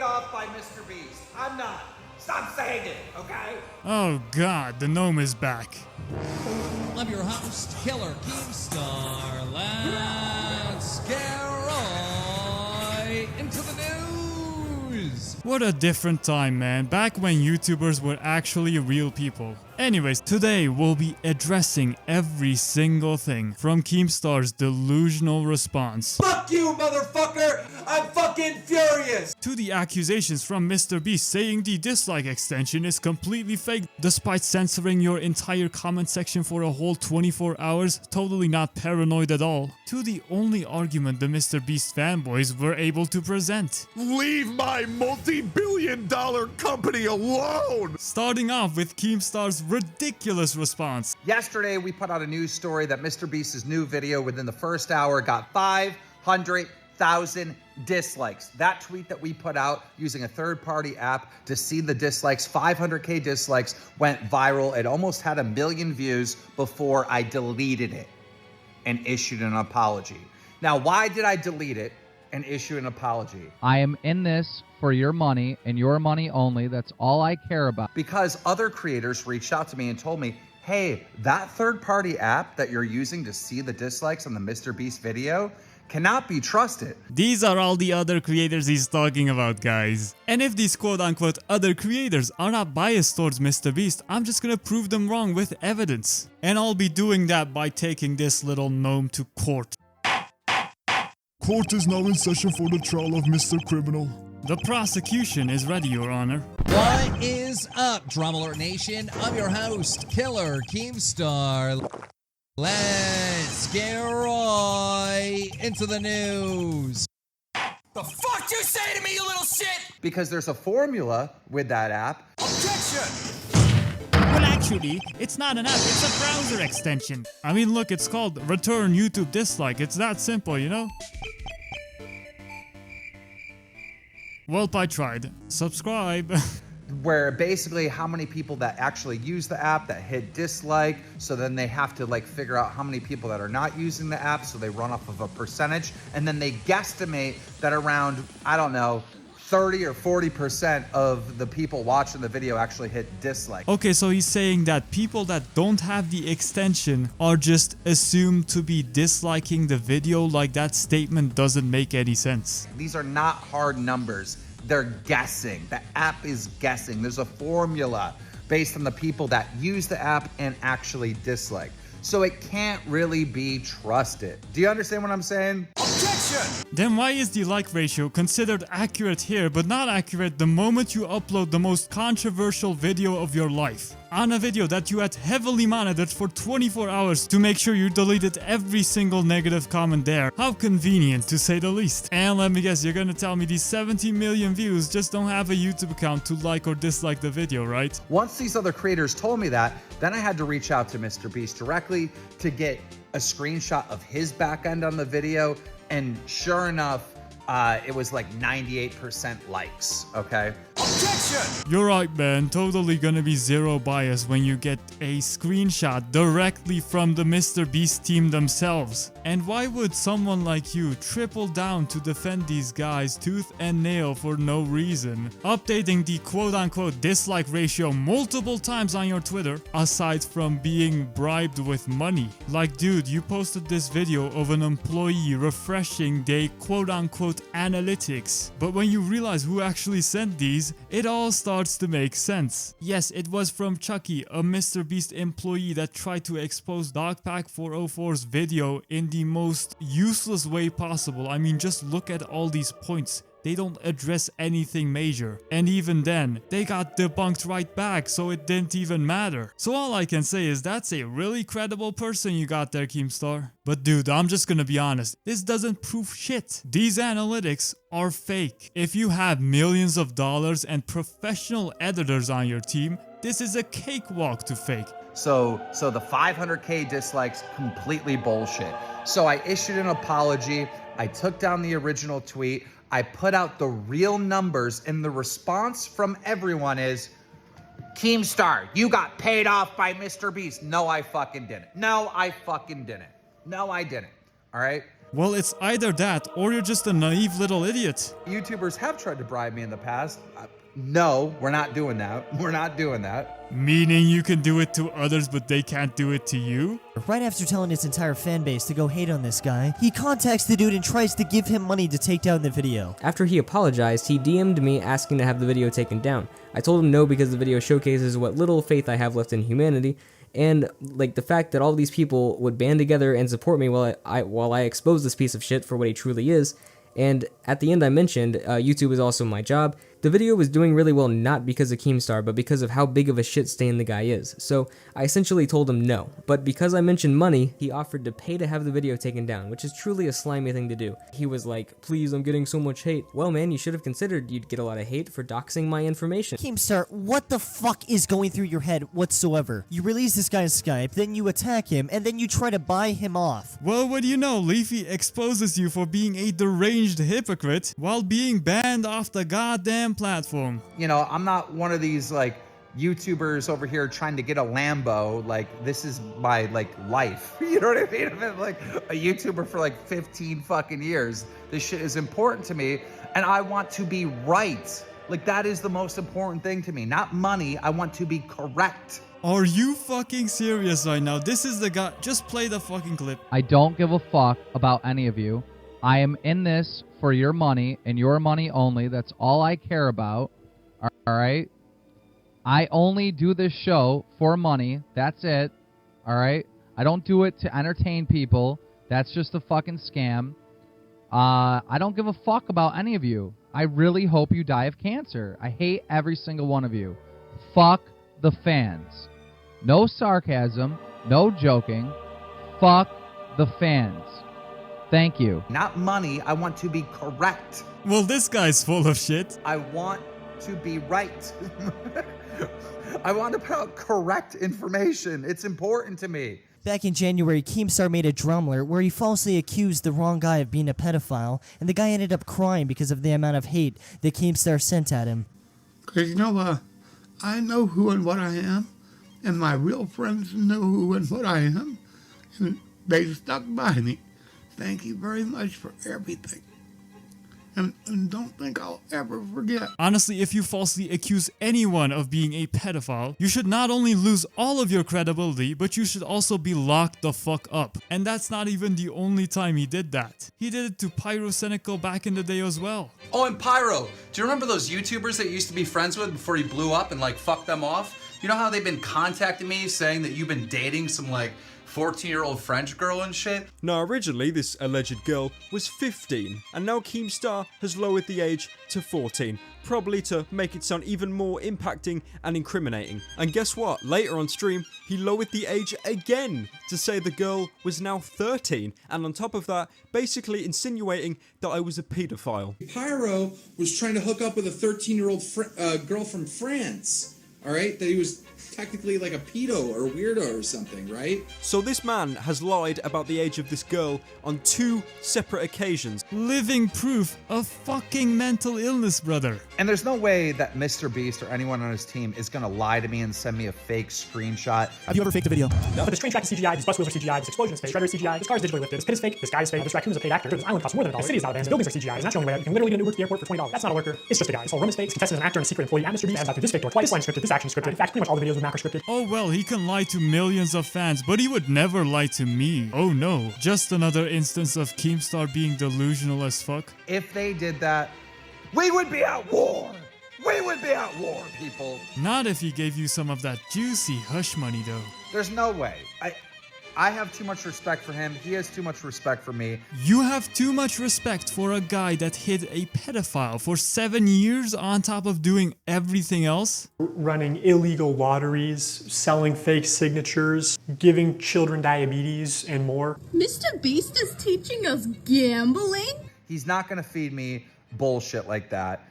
off by MrBeast. I'm not. Stop saying it, okay? Oh god, the gnome is back. I'm your host, Killer Keemstar. Let's get right into the news. What a different time, man. Back when YouTubers were actually real people. Anyways, today we'll be addressing every single thing from Keemstar's delusional response. Fuck you, motherfucker! I'm fucking furious! To the accusations from MrBeast saying the dislike extension is completely fake despite censoring your entire comment section for a whole 24 hours, totally not paranoid at all. To the only argument the MrBeast fanboys were able to present. Leave my multi-billion-dollar company alone! Starting off with Keemstar's ridiculous response. Yesterday, we put out a news story that MrBeast's new video within the first hour got 500,000 dislikes. That tweet that we put out using a third-party app to see the dislikes, 500K dislikes, went viral. It almost had 1 million views before I deleted it and issued an apology. Now, why did I delete it and issue an apology? I am in this for your money and your money only. That's all I care about. Because other creators reached out to me and told me, hey, that third-party app that you're using to see the dislikes on the MrBeast video cannot be trusted. These are all the other creators he's talking about, guys. And if these quote-unquote other creators are not biased towards MrBeast, I'm just gonna prove them wrong with evidence. And I'll be doing that by taking this little gnome to court. Court is now in session for the trial of Mr. Criminal. The prosecution is ready, Your Honor. What is up, DramaAlert Nation? I'm your host, Killer Keemstar. Let's get right into the news. The fuck you say to me, you little shit? Because there's a formula with that app. Objection! Well, actually, it's not an app, it's a browser extension. I mean, look, it's called Return YouTube Dislike. It's that simple, you know? Welp, I tried. Subscribe. Where basically how many people that actually use the app that hit dislike, so then they have to like figure out how many people that are not using the app, so they run off of a percentage, and then they guesstimate that around, I don't know, 30 or 40% of the people watching the video actually hit dislike. Okay, so he's saying that people that don't have the extension are just assumed to be disliking the video. Like, that statement doesn't make any sense. These are not hard numbers. They're guessing. The app is guessing. There's a formula based on the people that use the app and actually dislike. So it can't really be trusted. Do you understand what I'm saying? Objection! Then why is the like ratio considered accurate here but not accurate the moment you upload the most controversial video of your life? On a video that you had heavily monitored for 24 hours to make sure you deleted every single negative comment there. How convenient, to say the least. And let me guess, you're gonna tell me these 70 million views just don't have a YouTube account to like or dislike the video, right? Once these other creators told me that, then I had to reach out to MrBeast directly to get a screenshot of his back end on the video, and sure enough, it was like 98% likes, okay? Objection! You're right, man. Totally gonna be zero bias when you get a screenshot directly from the MrBeast team themselves. And why would someone like you triple down to defend these guys tooth and nail for no reason? Updating the quote-unquote dislike ratio multiple times on your Twitter, aside from being bribed with money. Like, dude, you posted this video of an employee refreshing their quote-unquote analytics, but when you realize who actually sent these, it all starts to make sense. Yes, it was from Chucky, a MrBeast employee that tried to expose Dogpack404's video in the most useless way possible. I mean, just look at all these points. They don't address anything major. And even then, they got debunked right back, so it didn't even matter. So all I can say is that's a really credible person you got there, Keemstar. But dude, I'm just gonna be honest, this doesn't prove shit. These analytics are fake. If you have millions of dollars and professional editors on your team, this is a cakewalk to fake. So the 500K dislikes, completely bullshit. So I issued an apology. I took down the original tweet. I put out the real numbers, and the response from everyone is, Keemstar, you got paid off by MrBeast. No, I fucking didn't. No, I fucking didn't. No, I didn't. All right? Well, it's either that or you're just a naive little idiot. YouTubers have tried to bribe me in the past. No, we're not doing that. We're not doing that. Meaning you can do it to others, but they can't do it to you? Right after telling his entire fan base to go hate on this guy, he contacts the dude and tries to give him money to take down the video. After he apologized, he DM'd me asking to have the video taken down. I told him no because the video showcases what little faith I have left in humanity, and like the fact that all these people would band together and support me while I expose this piece of shit for what he truly is. And at the end I mentioned, YouTube is also my job. The video was doing really well not because of KEEMSTAR, but because of how big of a shit stain the guy is. So I essentially told him no, but because I mentioned money, he offered to pay to have the video taken down, which is truly a slimy thing to do. He was like, please, I'm getting so much hate. Well man, you should have considered you'd get a lot of hate for doxing my information. KEEMSTAR, what the fuck is going through your head whatsoever? You release this guy's Skype, then you attack him, and then you try to buy him off. Well, what do you know? Leafy exposes you for being a deranged hypocrite while being banned off the goddamn platform. You know, I'm not one of these like YouTubers over here trying to get a Lambo. Like, this is my like life. You know what I mean? I've been like a YouTuber for like 15 fucking years. This shit is important to me and I want to be right. Like, that is the most important thing to me. Not money, I want to be correct. Are you fucking serious right now? This is the guy. Just play the fucking clip. I don't give a fuck about any of you. I am in this for your money and your money only. That's all I care about. All right? I only do this show for money. That's it. All right? I don't do it to entertain people. That's just a fucking scam. I don't give a fuck about any of you. I really hope you die of cancer. I hate every single one of you. Fuck the fans. No sarcasm. No joking. Fuck the fans. Thank you. Not money, I want to be correct. Well, this guy's full of shit. I want to be right. I want to put out correct information. It's important to me. Back in January, KEEMSTAR made a DramaAlert where he falsely accused the wrong guy of being a pedophile, and the guy ended up crying because of the amount of hate that KEEMSTAR sent at him. Because, you know, I know who and what I am, and my real friends know who and what I am, and they stuck by me. Thank you very much for everything. And don't think I'll ever forget. Honestly, if you falsely accuse anyone of being a pedophile, you should not only lose all of your credibility, but you should also be locked the fuck up. And that's not even the only time he did that. He did it to Pyrocynical back in the day as well. Oh, and Pyro, do you remember those YouTubers that you used to be friends with before he blew up and like fucked them off? You know how they've been contacting me saying that you've been dating some like 14-year-old French girl and shit? Now, originally this alleged girl was 15, and now KEEMSTAR has lowered the age to 14, probably to make it sound even more impacting and incriminating. And guess what? Later on stream, he lowered the age again to say the girl was now 13, and on top of that, basically insinuating that I was a pedophile. Pyro was trying to hook up with a 13-year-old girl from France, alright? That he was technically like a pedo or weirdo or something, right? So this man has lied about the age of this girl on 2 separate occasions. Living proof of fucking mental illness, brother. And there's no way that MrBeast or anyone on his team is gonna lie to me and send me a fake screenshot. Have you ever faked a video? No. But this train track is CGI, these bus wheels are CGI, this explosion is fake, Shredder is CGI, this car is digitally lifted, this pit is fake, this guy is fake, this raccoon is a paid actor, this island costs more than $1, this city is not abandoned, buildings are CGI, and that's the only way. You can literally get an Uber to the airport for $20. That's not a lurker, it's just a guy. This whole room is fake, this contestant is an actor and a secret employee, and MrBeast adds after this fake door twice, this line is scripted, this action is scripted. In fact, pretty much all the videos with Mac are scripted. Oh well, he can lie to millions of fans, but he would never lie to me. Oh no, just another instance of KEEMSTAR being delusional as fuck. If they did that, we would be at war. We would be at war, people. Not if he gave you some of that juicy hush money though. There's no way. I have too much respect for him. He has too much respect for me. You have too much respect for a guy that hid a pedophile for 7 years on top of doing everything else? Running illegal lotteries, selling fake signatures, giving children diabetes, and more. MrBeast is teaching us gambling? He's not gonna feed me bullshit like that.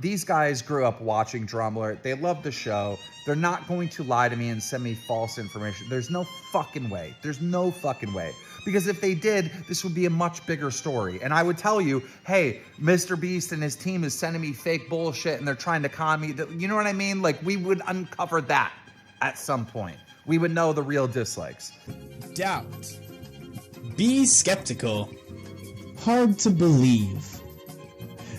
These guys grew up watching DramaAlert. They love the show. They're not going to lie to me and send me false information. There's no fucking way. There's no fucking way. Because if they did, this would be a much bigger story. And I would tell you, hey, MrBeast and his team is sending me fake bullshit and they're trying to con me. You know what I mean? Like, we would uncover that at some point. We would know the real dislikes. Doubt. Be skeptical. hard to believe.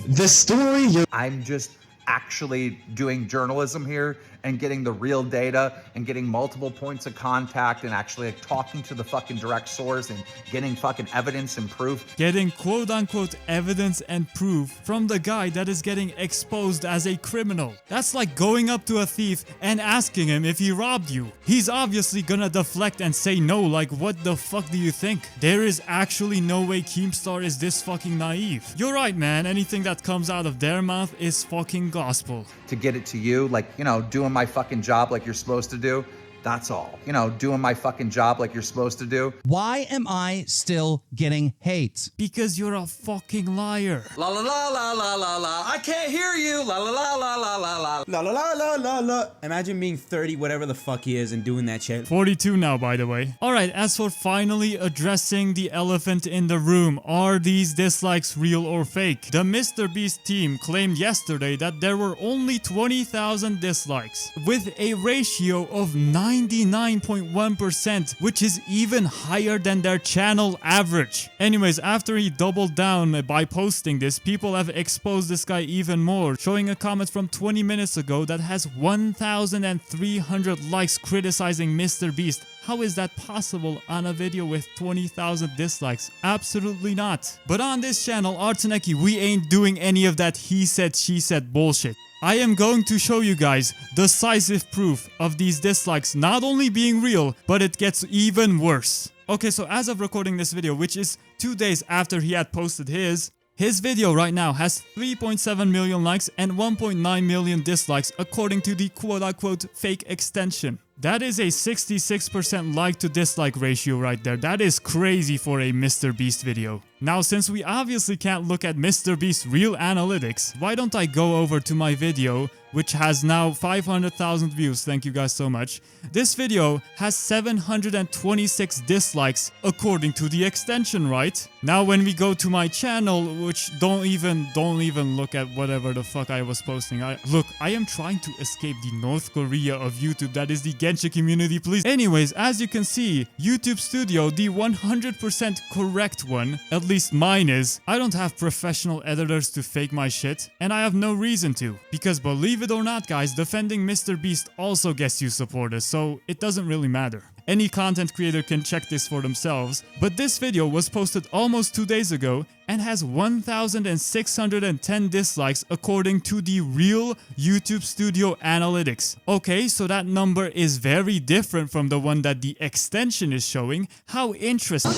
The story you're... I'm just actually doing journalism here and getting the real data and getting multiple points of contact and actually like, talking to the fucking direct source and getting fucking evidence and proof. Getting quote unquote evidence and proof from the guy that is getting exposed as a criminal. That's like going up to a thief and asking him if he robbed you. He's obviously gonna deflect and say no, like what the fuck do you think? There is actually no way KEEMSTAR is this fucking naive. You're right, man, anything that comes out of their mouth is fucking gospel. To get it to you, like, you know, doing my fucking job like you're supposed to do. That's all. You know, doing my fucking job like you're supposed to do. Why am I still getting hate? Because you're a fucking liar. La la la la la la la. I can't hear you. La la la la la la la. La la la la la la. Imagine being 30, whatever the fuck he is, and doing that shit. 42 now, by the way. Alright, as for finally addressing the elephant in the room, are these dislikes real or fake? The MrBeast team claimed yesterday that there were only 20,000 dislikes, with a ratio of 99.1%, which is even higher than their channel average. Anyways, after he doubled down by posting this, people have exposed this guy even more, showing a comment from 20 minutes ago that has 1,300 likes criticizing MrBeast. How is that possible on a video with 20,000 dislikes? Absolutely not. But on this channel, Artaneki, we ain't doing any of that he said, she said bullshit. I am going to show you guys decisive proof of these dislikes not only being real, but it gets even worse. Okay, so as of recording this video, which is 2 days after he had posted his video right now has 3.7 million likes and 1.9 million dislikes according to the quote-unquote fake extension. That is a 66% like to dislike ratio right there. That is crazy for a MrBeast video. Now, since we obviously can't look at MrBeast's real analytics, why don't I go over to my video, which has now 500,000 views, thank you guys so much. This video has 726 dislikes according to the extension, right? Now when we go to my channel, which don't even look at whatever the fuck I was posting. I am trying to escape the North Korea of YouTube, that is the Genshin community, please. Anyways, as you can see, YouTube Studio, the 100% correct one, at least mine is. I don't have professional editors to fake my shit, and I have no reason to, because believe it or not guys, defending MrBeast also gets you supporters, so it doesn't really matter. Any content creator can check this for themselves, but this video was posted almost 2 days ago and has 1,610 dislikes according to the real YouTube Studio analytics. Okay, so that number is very different from the one that the extension is showing. How interesting.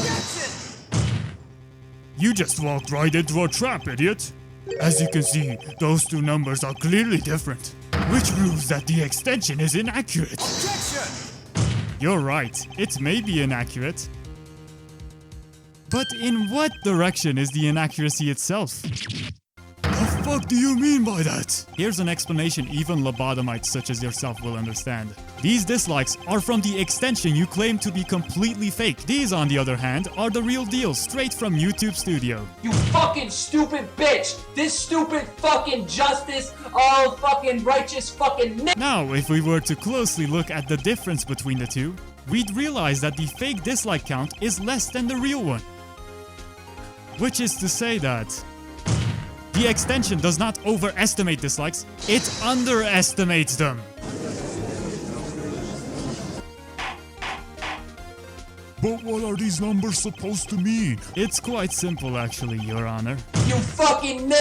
You just walked right into a trap, idiot. As you can see, those two numbers are clearly different, which proves that the extension is inaccurate. Objection! You're right, it may be inaccurate. But in what direction is the inaccuracy itself? The fuck do you mean by that? Here's an explanation even lobotomites such as yourself will understand. These dislikes are from the extension you claim to be completely fake. These, on the other hand, are the real deal, straight from YouTube Studio. You fucking stupid bitch! This stupid fucking justice, all fucking righteous fucking Now, if we were to closely look at the difference between the two, we'd realize that the fake dislike count is less than the real one. Which is to say that the extension does not overestimate dislikes, it underestimates them. But what are these numbers supposed to mean? It's quite simple actually, Your Honor. You fucking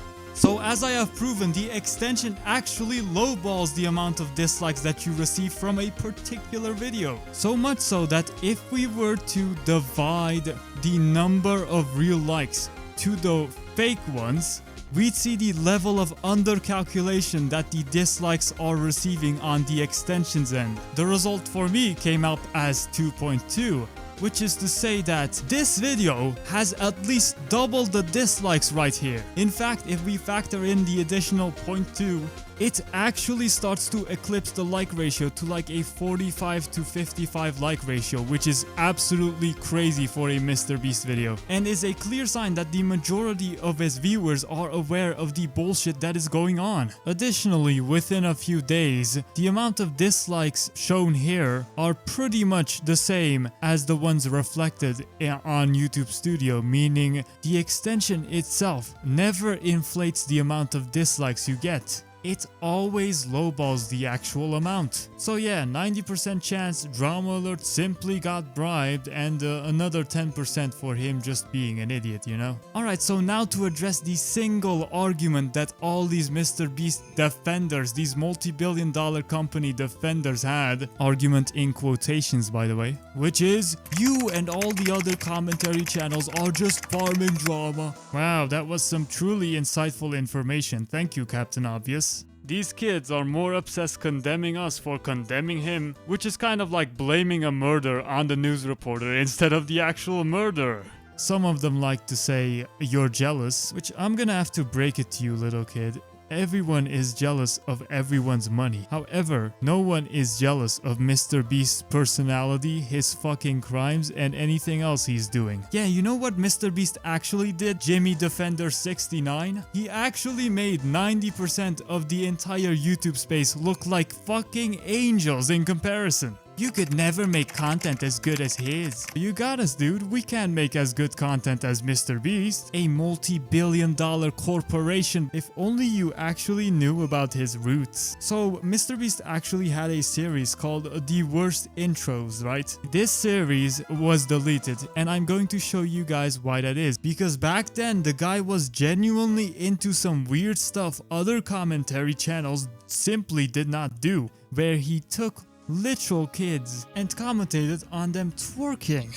So as I have proven, the extension actually lowballs the amount of dislikes that you receive from a particular video. So much so that if we were to divide the number of real likes to the fake ones, we'd see the level of undercalculation that the dislikes are receiving on the extension's end. The result for me came out as 2.2. Which is to say that this video has at least double the dislikes right here. In fact, if we factor in the additional 0.2 it actually starts to eclipse the like ratio to like a 45 to 55 like ratio, which is absolutely crazy for a MrBeast video, and is a clear sign that the majority of his viewers are aware of the bullshit that is going on. Additionally, within a few days, the amount of dislikes shown here are pretty much the same as the ones reflected on YouTube Studio, meaning the extension itself never inflates the amount of dislikes you get. It always lowballs the actual amount. So yeah, 90% chance DramaAlert simply got bribed, and another 10% for him just being an idiot, you know? Alright, so now to address the single argument that all these MrBeast defenders, these multi-billion dollar company defenders had, argument in quotations by the way, which is, you and all the other commentary channels are just farming drama. Wow, that was some truly insightful information. Thank you, Captain Obvious. These kids are more obsessed condemning us for condemning him, which is kind of like blaming a murder on the news reporter instead of the actual murderer. Some of them like to say, you're jealous, which I'm gonna have to break it to you, little kid. Everyone is jealous of everyone's money. However, no one is jealous of MrBeast's personality, his fucking crimes, and anything else he's doing. Yeah, you know what MrBeast actually did, Jimmy Defender 69? He actually made 90% of the entire YouTube space look like fucking angels in comparison. You could never make content as good as his. You got us, dude. We can't make as good content as MrBeast, a multi-billion dollar corporation. If only you actually knew about his roots. So MrBeast actually had a series called The Worst Intros, right? This series was deleted, and I'm going to show you guys why that is. Because back then, the guy was genuinely into some weird stuff other commentary channels simply did not do, where he took literal kids and commentated on them twerking.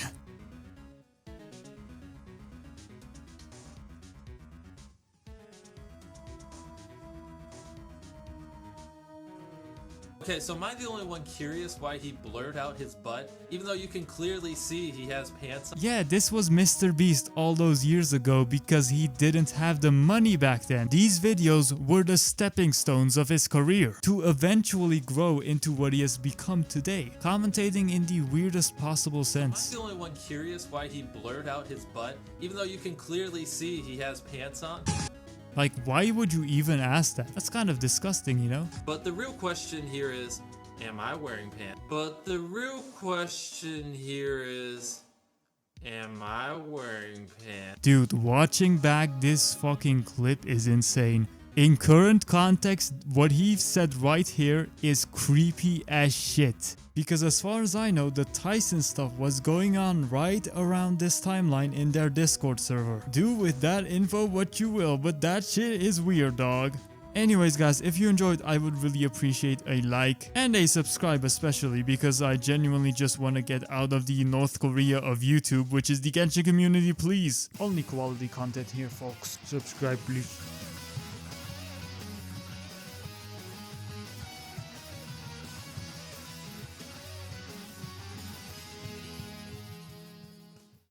Okay, so am I the only one curious why he blurred out his butt, even though you can clearly see he has pants on? Yeah, this was MrBeast all those years ago because he didn't have the money back then. These videos were the stepping stones of his career to eventually grow into what he has become today, commentating in the weirdest possible sense. Am I the only one curious why he blurred out his butt, even though you can clearly see he has pants on? Like, why would you even ask that? That's kind of disgusting, you know? But the real question here is, am I wearing pants? But the real question here is, am I wearing pants? Dude, watching back this fucking clip is insane. In current context, what he said right here is creepy as shit. Because as far as I know, the Tyson stuff was going on right around this timeline in their Discord server. Do with that info what you will, but that shit is weird, dog. Anyways guys, if you enjoyed, I would really appreciate a like and a subscribe, especially because I genuinely just want to get out of the North Korea of YouTube, which is the Genshin community, please. Only quality content here, folks. Subscribe please.